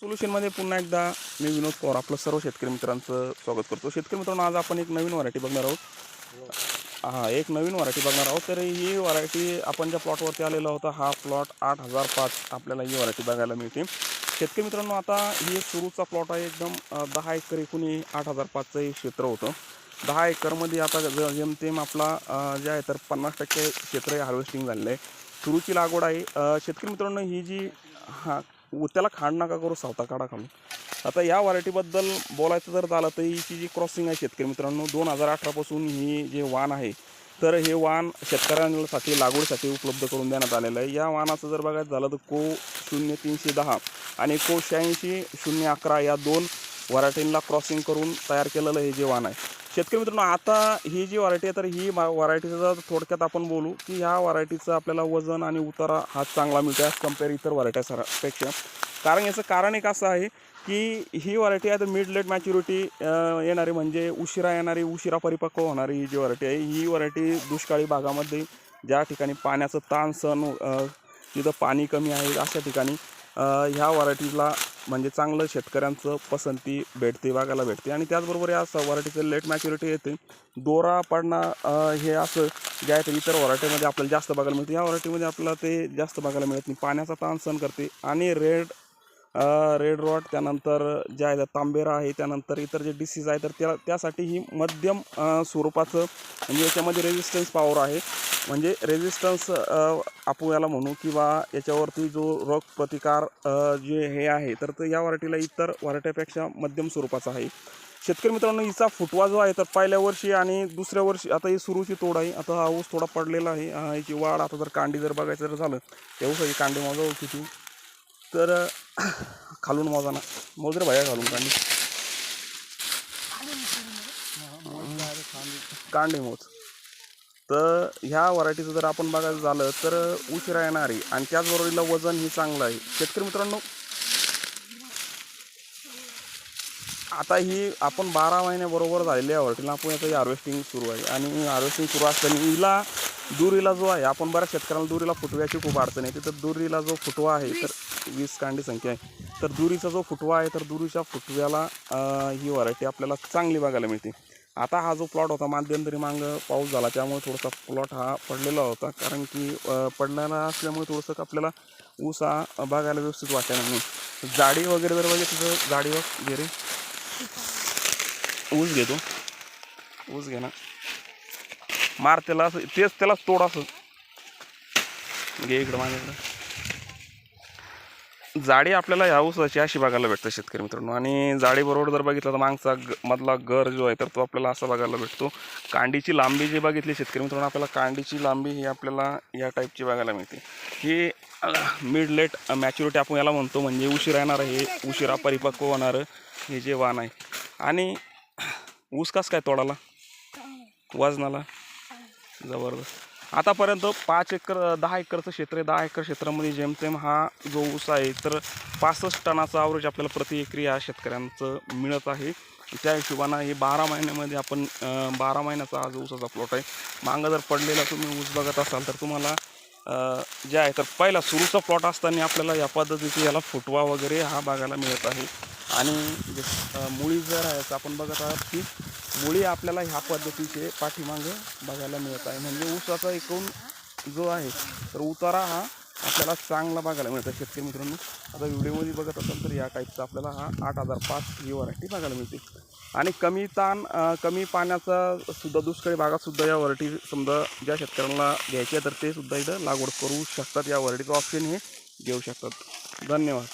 सोल्युशनमध्ये पुन्हा एकदा मी विनोद पवार आपलं सर्व शेतकरी मित्रांचं स्वागत करतो. शेतकरी मित्रांनो, आज आपण एक नवीन व्हरायटी बघणार आहोत. एक नवीन व्हरायटी बघणार आहोत. तर ही व्हरायटी आपण ज्या प्लॉटवरती आलेला होता, हा प्लॉट 8005 आपल्याला ही व्हरायटी बघायला मिळते. शेतकरी मित्रांनो, आता ही सुरूचा प्लॉट आहे. एकदम 10 एकर एकूण 8005चं हे क्षेत्र होतं. 10 एकरमध्ये आता जेमतेम आपला जे आहे तर 50% क्षेत्र हे हार्वेस्टिंग झालेलं आहे. सुरूची लागवड आहे. शेतकरी मित्रांनो, ही जी त्याला खांड नका करू, सावता काढा खालून. आता या व्हरायटीबद्दल बोलायचं जर झालं तर हिची जी क्रॉसिंग आहे शेतकरी मित्रांनो, 2018 पासून ही जे वाण आहे तर हे वाण शेतकऱ्यांसाठी लागवडीसाठी उपलब्ध करून देण्यात आलेलं आहे. या वाणाचं जर बघायचं झालं तर को 0310 आणि को 86 011 या दोन व्हरायटींना क्रॉसिंग करून तयार केलेलं हे जे वाण आहे. शेतकरी मित्रांनो, आता ही जी व्हरायटी आहे तर ही व्हरायटीचं जर थोडक्यात आपण बोलू की ह्या व्हरायटीचं आपल्याला वजन आणि उतारा हा चांगला मिळतो ॲज कम्पेअर इतर व्हरायटीपेक्षा. कारण याचं कारण एक असं आहे की ही व्हरायटी आहे तर मिड लेट मॅच्युरिटी येणारी, म्हणजे उशिरा येणारी, उशिरा परिपक्व होणारी ही जी व्हरायटी आहे. ही व्हरायटी दुष्काळी भागामध्ये ज्या ठिकाणी पाण्याचं ताण सण तिथं पाणी कमी आहे अशा ठिकाणी ह्या व्हरायटीला म्हणजे चांगलं शेतकऱ्यांचं पसंती भेटते, बघायला भेटते. आणि त्याचबरोबर या व्हरायटीचं लेट मॅच्युरिटी येते, दोरा पडणं हे असं जे आहे तर इतर व्हरायटीमध्ये आपल्याला जास्त बघायला मिळते. या व्हरायटीमध्ये आपल्याला ते जास्त बघायला मिळत नाही. पाण्याचा ताण सहन करते आणि रेड रॉट, त्यानंतर जे आहे तांबेरा आहे, त्यानंतर इतर जे डिसीज आहे तर त्यासाठी ही मध्यम स्वरूपाचं म्हणजे याच्यामध्ये रेझिस्टन्स पॉवर आहे. म्हणजे रेझिस्टन्स आपण याला म्हणू किंवा याच्यावरती जो रोग प्रतिकार जे हे आहे तर या व्हरायटीला इतर व्हरायटीपेक्षा मध्यम स्वरूपाचा आहे. शेतकरी मित्रांनो, हिचा फुटवा जो आहे तर पहिल्या वर्षी आणि दुसऱ्या वर्षी, आता ही सुरूची तोड आहे. आता हा ऊस थोडा पडलेला आहे. याची वाढ आता जर कांडी जर बघायचं जर झालं त्या ऊसाची कांडी मोजा किती तर खालून मोजाना मोज रे भाया, खालून कांडी मोज. तर ह्या व्हरायटीचं जर आपण बघायचं झालं तर उशिरा येणारी आणि त्याचबरोबरीला वजन ही चांगलं आहे. शेतकरी मित्रांनो, आता ही आपण 12 महिन्याबरोबर झालेली आहे व्हरायटीला आपण याचं हार्वेस्टिंग सुरू आहे. आणि हार्वेस्टिंग सुरू असताना हिला दुरीला जो आहे, आपण बऱ्याच शेतकऱ्यांना दुरीला फुटव्याची खूप अडचण येते. तर दुरीला जो फुटवा आहे तर 20 कांडी संख्या आहे. तर दुरीचा जो फुटवा आहे तर दुरीच्या फुटव्याला ही व्हरायटी आपल्याला चांगली बघायला मिळते. आता हा जो प्लॉट होता मध्यंतरी मागं पाऊस झाला त्यामुळे थोडासा प्लॉट हा पडलेला होता, कारण की पडलेला असल्यामुळे थोडंसं आपल्याला ऊस हा बघायला व्यवस्थित वाटायला नाही. जाडी वगैरे जर बघितलं तर जाडीवर गेरे ऊस घेतो, ऊस घे ना, मार त्याला असं, तेच त्याला तोड असं घे इकडं माझ्याकडं. जाडी आपल्याला ह्या ऊसाची अशी बघायला भेटतं शेतकरी मित्रांनो. आणि जाडीबरोबर जर बघितलं तर मागचा मधला गर जो आहे तर तो आपल्याला असा बघायला भेटतो. कांडीची लांबी जी बघितली शेतकरी मित्रांनो, आपल्याला कांडीची लांबी ही आपल्याला या टाईपची बघायला मिळते. ही मिड लेट मॅच्युरिटी आपण याला म्हणतो, म्हणजे उशिरा येणारं हे उशिरा परिपक्व होणारं हे जे वाण आहे. आणि ऊस कसं काय तोडाला, वजनाला जबरदस्त. आतापर्यंत 5 एकर 10 एकरचं क्षेत्र आहे. 10 एकर क्षेत्रामध्ये जेमतेम हा जो ऊस आहे तर 65 टनाचा ॲव्हरेज आपल्याला प्रति एकरी या शेतकऱ्यांचं मिळत आहे. त्या हिशोबानं हे 12 महिन्यामध्ये आपण 12 महिन्याचा हा जो ऊसाचा प्लॉट आहे. मागं जर पडलेला तुम्ही ऊस बघत असाल तर तुम्हाला जे आहे तर पहिला सुरूचा प्लॉट असताना आपल्याला या पद्धतीचे याला फुटवा वगैरे हा बघायला मिळत आहे. आणि मुळी जर आहे तर आपण बघत आहात की मुळी आपल्याला ह्या पद्धतीचे पाठीमागं बघायला मिळत आहे. म्हणजे ऊसाचा एकूण जो आहे तर उतारा हा आपल्याला चांगला बघायला मिळतो शेतकरी मित्रांनो. आता व्हिडिओमध्ये बघत असाल तर या टाईपचा आपल्याला हा 8005 ही व्हरायटी बघायला मिळते. आणि कमी ताण कमी पाण्याचा सुद्धा दुष्काळी भागातसुद्धा या व्हरायटी समजा ज्या शेतकऱ्यांना घ्यायची आहे तर ते सुद्धा इथं लागवड करू शकतात. या व्हरायटीचं ऑप्शन हे घेऊ शकतात. धन्यवाद.